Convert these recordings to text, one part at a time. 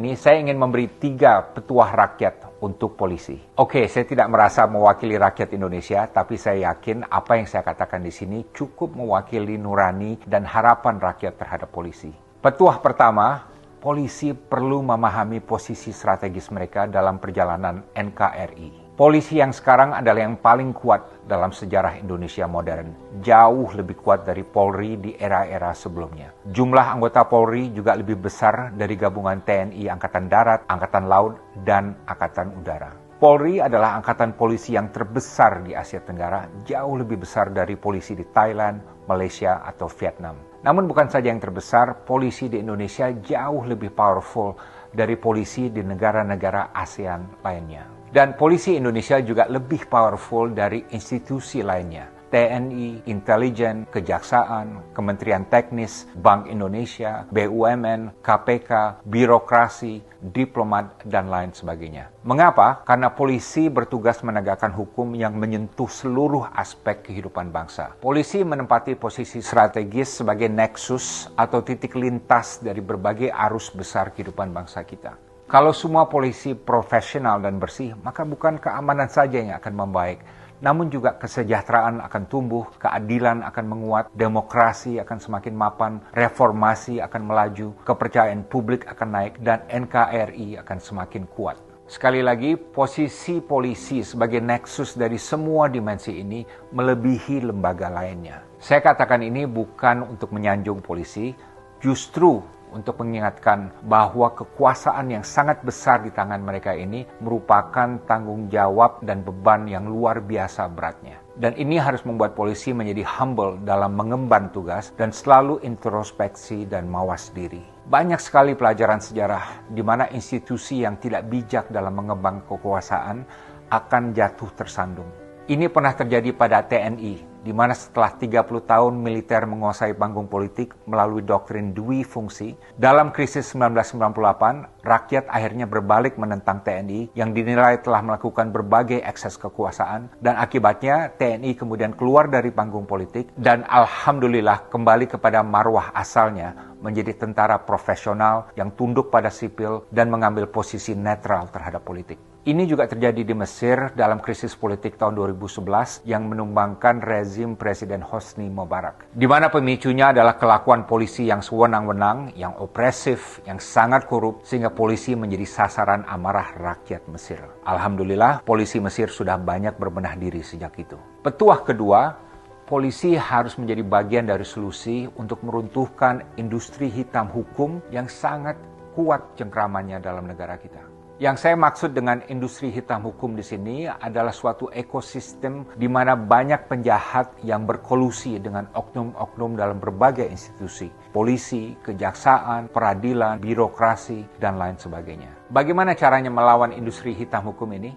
ini saya ingin memberi 3 petuah rakyat untuk polisi. Oke, saya tidak merasa mewakili rakyat Indonesia, tapi saya yakin apa yang saya katakan di sini cukup mewakili nurani dan harapan rakyat terhadap polisi. Petuah pertama, polisi perlu memahami posisi strategis mereka dalam perjalanan NKRI. Polisi yang sekarang adalah yang paling kuat dalam sejarah Indonesia modern. Jauh lebih kuat dari Polri di era-era sebelumnya. Jumlah anggota Polri juga lebih besar dari gabungan TNI Angkatan Darat, Angkatan Laut, dan Angkatan Udara. Polri adalah angkatan polisi yang terbesar di Asia Tenggara, jauh lebih besar dari polisi di Thailand, Malaysia, atau Vietnam. Namun bukan saja yang terbesar, polisi di Indonesia jauh lebih powerful dari polisi di negara-negara ASEAN lainnya. Dan polisi Indonesia juga lebih powerful dari institusi lainnya. TNI, intelijen, kejaksaan, Kementerian Teknis, Bank Indonesia, BUMN, KPK, birokrasi, diplomat, dan lain sebagainya. Mengapa? Karena polisi bertugas menegakkan hukum yang menyentuh seluruh aspek kehidupan bangsa. Polisi menempati posisi strategis sebagai nexus atau titik lintas dari berbagai arus besar kehidupan bangsa kita. Kalau semua polisi profesional dan bersih, maka bukan keamanan saja yang akan membaik, namun juga kesejahteraan akan tumbuh, keadilan akan menguat, demokrasi akan semakin mapan, reformasi akan melaju, kepercayaan publik akan naik, dan NKRI akan semakin kuat. Sekali lagi, posisi polisi sebagai nexus dari semua dimensi ini melebihi lembaga lainnya. Saya katakan ini bukan untuk menyanjung polisi, justru untuk mengingatkan bahwa kekuasaan yang sangat besar di tangan mereka ini merupakan tanggung jawab dan beban yang luar biasa beratnya. Dan ini harus membuat polisi menjadi humble dalam mengemban tugas dan selalu introspeksi dan mawas diri. Banyak sekali pelajaran sejarah di mana institusi yang tidak bijak dalam mengembang kekuasaan akan jatuh tersandung. Ini pernah terjadi pada TNI, di mana setelah 30 tahun militer menguasai panggung politik melalui doktrin dui fungsi, dalam krisis 1998, rakyat akhirnya berbalik menentang TNI yang dinilai telah melakukan berbagai ekses kekuasaan, dan akibatnya TNI kemudian keluar dari panggung politik dan alhamdulillah kembali kepada marwah asalnya menjadi tentara profesional yang tunduk pada sipil dan mengambil posisi netral terhadap politik. Ini juga terjadi di Mesir dalam krisis politik tahun 2011 yang menumbangkan rezim Presiden Hosni Mubarak. Di mana pemicunya adalah kelakuan polisi yang sewenang-wenang, yang opresif, yang sangat korup, sehingga polisi menjadi sasaran amarah rakyat Mesir. Alhamdulillah, polisi Mesir sudah banyak berbenah diri sejak itu. Petuah kedua, polisi harus menjadi bagian dari solusi untuk meruntuhkan industri hitam hukum yang sangat kuat cengkramannya dalam negara kita. Yang saya maksud dengan industri hitam hukum di sini adalah suatu ekosistem di mana banyak penjahat yang berkolusi dengan oknum-oknum dalam berbagai institusi. Polisi, kejaksaan, peradilan, birokrasi, dan lain sebagainya. Bagaimana caranya melawan industri hitam hukum ini?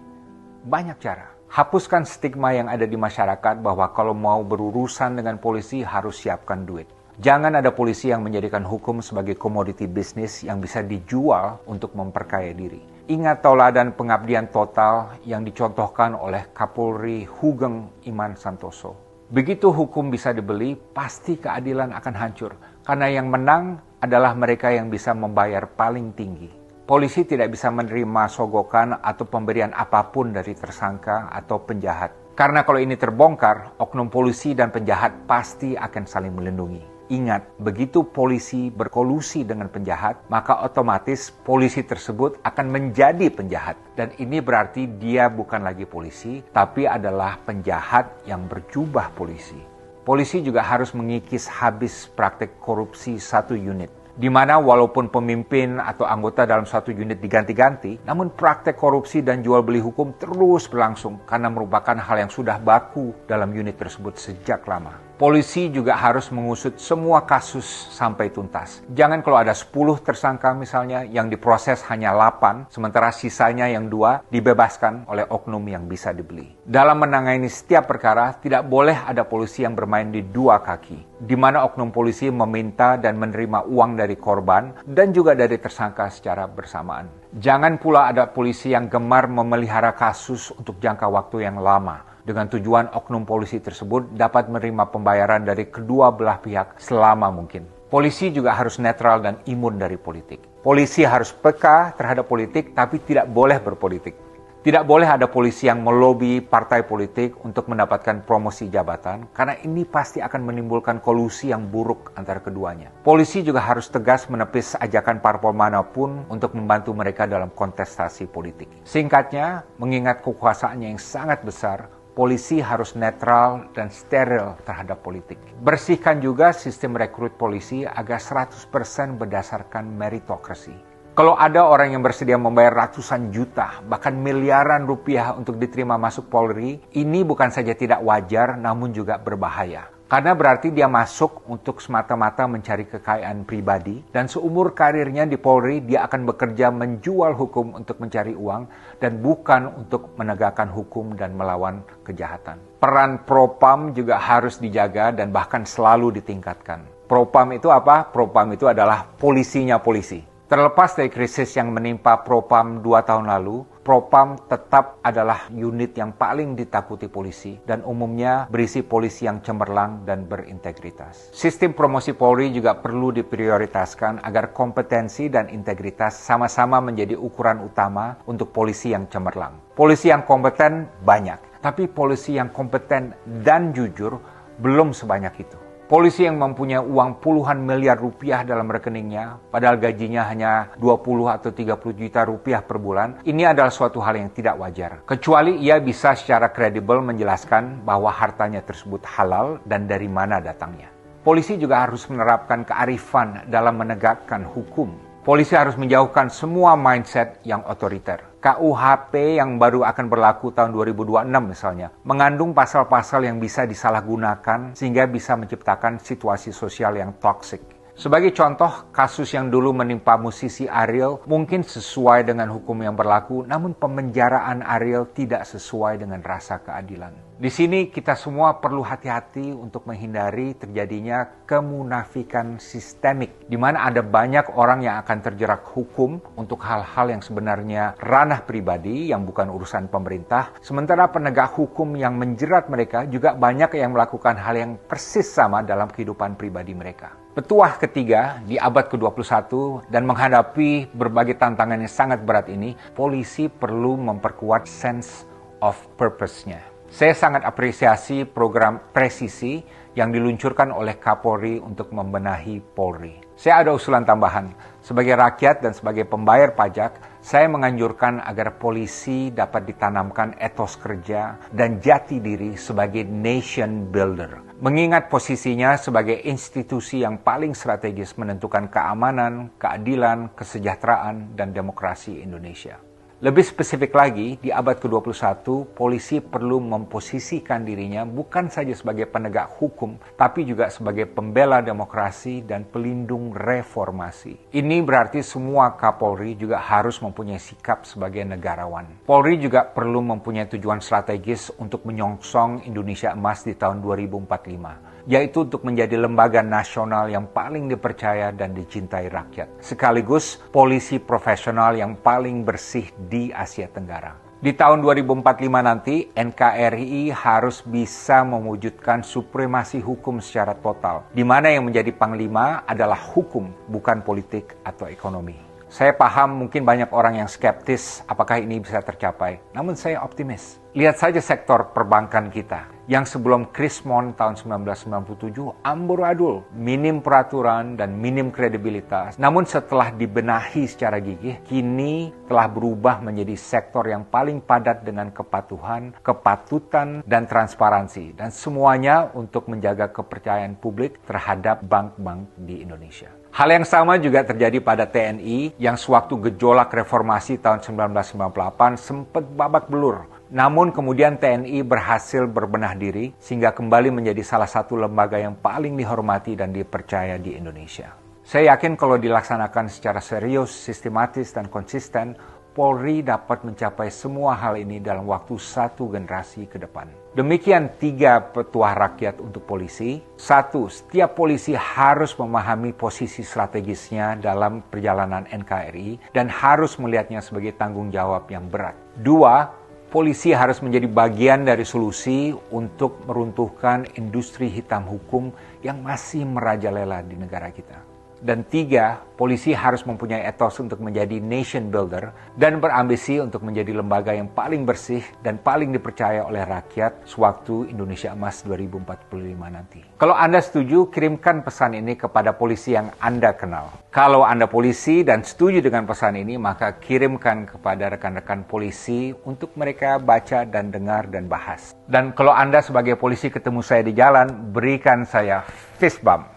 Banyak cara. Hapuskan stigma yang ada di masyarakat bahwa kalau mau berurusan dengan polisi harus siapkan duit. Jangan ada polisi yang menjadikan hukum sebagai komoditi bisnis yang bisa dijual untuk memperkaya diri. Ingat tauladan pengabdian total yang dicontohkan oleh Kapolri Hugeng Iman Santoso. Begitu hukum bisa dibeli, pasti keadilan akan hancur. Karena yang menang adalah mereka yang bisa membayar paling tinggi. Polisi tidak bisa menerima sogokan atau pemberian apapun dari tersangka atau penjahat. Karena kalau ini terbongkar, oknum polisi dan penjahat pasti akan saling melindungi. Ingat, begitu polisi berkolusi dengan penjahat, maka otomatis polisi tersebut akan menjadi penjahat. Dan ini berarti dia bukan lagi polisi, tapi adalah penjahat yang berjubah polisi. Polisi juga harus mengikis habis praktek korupsi satu unit. Di mana walaupun pemimpin atau anggota dalam satu unit diganti-ganti, namun praktek korupsi dan jual beli hukum terus berlangsung karena merupakan hal yang sudah baku dalam unit tersebut sejak lama. Polisi juga harus mengusut semua kasus sampai tuntas. Jangan kalau ada 10 tersangka misalnya yang diproses hanya 8, sementara sisanya yang 2 dibebaskan oleh oknum yang bisa dibeli. Dalam menangani setiap perkara, tidak boleh ada polisi yang bermain di dua kaki, di mana oknum polisi meminta dan menerima uang dari korban dan juga dari tersangka secara bersamaan. Jangan pula ada polisi yang gemar memelihara kasus untuk jangka waktu yang lama, dengan tujuan oknum polisi tersebut dapat menerima pembayaran dari kedua belah pihak selama mungkin. Polisi juga harus netral dan imun dari politik. Polisi harus peka terhadap politik, tapi tidak boleh berpolitik. Tidak boleh ada polisi yang melobi partai politik untuk mendapatkan promosi jabatan, karena ini pasti akan menimbulkan kolusi yang buruk antara keduanya. Polisi juga harus tegas menepis ajakan parpol manapun untuk membantu mereka dalam kontestasi politik. Singkatnya, mengingat kekuasaannya yang sangat besar, polisi harus netral dan steril terhadap politik. Bersihkan juga sistem rekrut polisi agar 100% berdasarkan meritokrasi. Kalau ada orang yang bersedia membayar ratusan juta, bahkan miliaran rupiah untuk diterima masuk Polri, ini bukan saja tidak wajar, namun juga berbahaya. Karena berarti dia masuk untuk semata-mata mencari kekayaan pribadi, dan seumur karirnya di Polri, dia akan bekerja menjual hukum untuk mencari uang, dan bukan untuk menegakkan hukum dan melawan kejahatan. Peran Propam juga harus dijaga dan bahkan selalu ditingkatkan. Propam itu apa? Propam itu adalah polisinya polisi. Terlepas dari krisis yang menimpa Propam 2 tahun lalu, Propam tetap adalah unit yang paling ditakuti polisi dan umumnya berisi polisi yang cemerlang dan berintegritas. Sistem promosi Polri juga perlu diprioritaskan agar kompetensi dan integritas sama-sama menjadi ukuran utama untuk polisi yang cemerlang. Polisi yang kompeten banyak, tapi polisi yang kompeten dan jujur belum sebanyak itu. Polisi yang mempunyai uang puluhan miliar rupiah dalam rekeningnya, padahal gajinya hanya 20 atau 30 juta rupiah per bulan, ini adalah suatu hal yang tidak wajar. Kecuali ia bisa secara kredibel menjelaskan bahwa hartanya tersebut halal dan dari mana datangnya. Polisi juga harus menerapkan kearifan dalam menegakkan hukum. Polisi harus menjauhkan semua mindset yang otoriter. KUHP yang baru akan berlaku tahun 2026 misalnya, mengandung pasal-pasal yang bisa disalahgunakan sehingga bisa menciptakan situasi sosial yang toksik. Sebagai contoh, kasus yang dulu menimpa musisi Ariel mungkin sesuai dengan hukum yang berlaku, namun pemenjaraan Ariel tidak sesuai dengan rasa keadilan. Di sini kita semua perlu hati-hati untuk menghindari terjadinya kemunafikan sistemik, di mana ada banyak orang yang akan terjerat hukum untuk hal-hal yang sebenarnya ranah pribadi yang bukan urusan pemerintah, sementara penegak hukum yang menjerat mereka juga banyak yang melakukan hal yang persis sama dalam kehidupan pribadi mereka. Petuah ketiga di abad ke-21 dan menghadapi berbagai tantangan yang sangat berat ini, polisi perlu memperkuat sense of purpose-nya. Saya sangat apresiasi program presisi yang diluncurkan oleh Kapolri untuk membenahi Polri. Saya ada usulan tambahan. Sebagai rakyat dan sebagai pembayar pajak, saya menganjurkan agar polisi dapat ditanamkan etos kerja dan jati diri sebagai nation builder. Mengingat posisinya sebagai institusi yang paling strategis menentukan keamanan, keadilan, kesejahteraan, dan demokrasi Indonesia. Lebih spesifik lagi, di abad ke-21, polisi perlu memposisikan dirinya bukan saja sebagai penegak hukum, tapi juga sebagai pembela demokrasi dan pelindung reformasi. Ini berarti semua Kapolri juga harus mempunyai sikap sebagai negarawan. Polri juga perlu mempunyai tujuan strategis untuk menyongsong Indonesia Emas di tahun 2045. Yaitu untuk menjadi lembaga nasional yang paling dipercaya dan dicintai rakyat. Sekaligus polisi profesional yang paling bersih di Asia Tenggara. Di tahun 2045 nanti, NKRI harus bisa mewujudkan supremasi hukum secara total, di mana yang menjadi panglima adalah hukum, bukan politik atau ekonomi. Saya paham mungkin banyak orang yang skeptis apakah ini bisa tercapai, namun saya optimis. Lihat saja sektor perbankan kita, yang sebelum Krismon tahun 1997 amburadul, minim peraturan dan minim kredibilitas. Namun setelah dibenahi secara gigih, kini telah berubah menjadi sektor yang paling padat dengan kepatuhan, kepatutan, dan transparansi. Dan semuanya untuk menjaga kepercayaan publik terhadap bank-bank di Indonesia. Hal yang sama juga terjadi pada TNI yang sewaktu gejolak reformasi tahun 1998 sempat babak belur. Namun kemudian TNI berhasil berbenah diri sehingga kembali menjadi salah satu lembaga yang paling dihormati dan dipercaya di Indonesia. Saya yakin kalau dilaksanakan secara serius, sistematis, dan konsisten, Polri dapat mencapai semua hal ini dalam waktu satu generasi ke depan. Demikian 3 petuah rakyat untuk polisi. 1. Setiap polisi harus memahami posisi strategisnya dalam perjalanan NKRI dan harus melihatnya sebagai tanggung jawab yang berat. 2. Polisi harus menjadi bagian dari solusi untuk meruntuhkan industri hitam hukum yang masih merajalela di negara kita. Dan 3, polisi harus mempunyai etos untuk menjadi nation builder dan berambisi untuk menjadi lembaga yang paling bersih dan paling dipercaya oleh rakyat sewaktu Indonesia Emas 2045 nanti. Kalau Anda setuju, kirimkan pesan ini kepada polisi yang Anda kenal. Kalau Anda polisi dan setuju dengan pesan ini, maka kirimkan kepada rekan-rekan polisi untuk mereka baca dan dengar dan bahas. Dan kalau Anda sebagai polisi ketemu saya di jalan, berikan saya fist bump.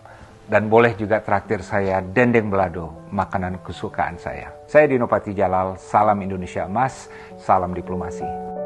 Dan boleh juga traktir saya dendeng belado, makanan kesukaan saya. Saya Dino Patijalal, salam Indonesia Emas, salam diplomasi.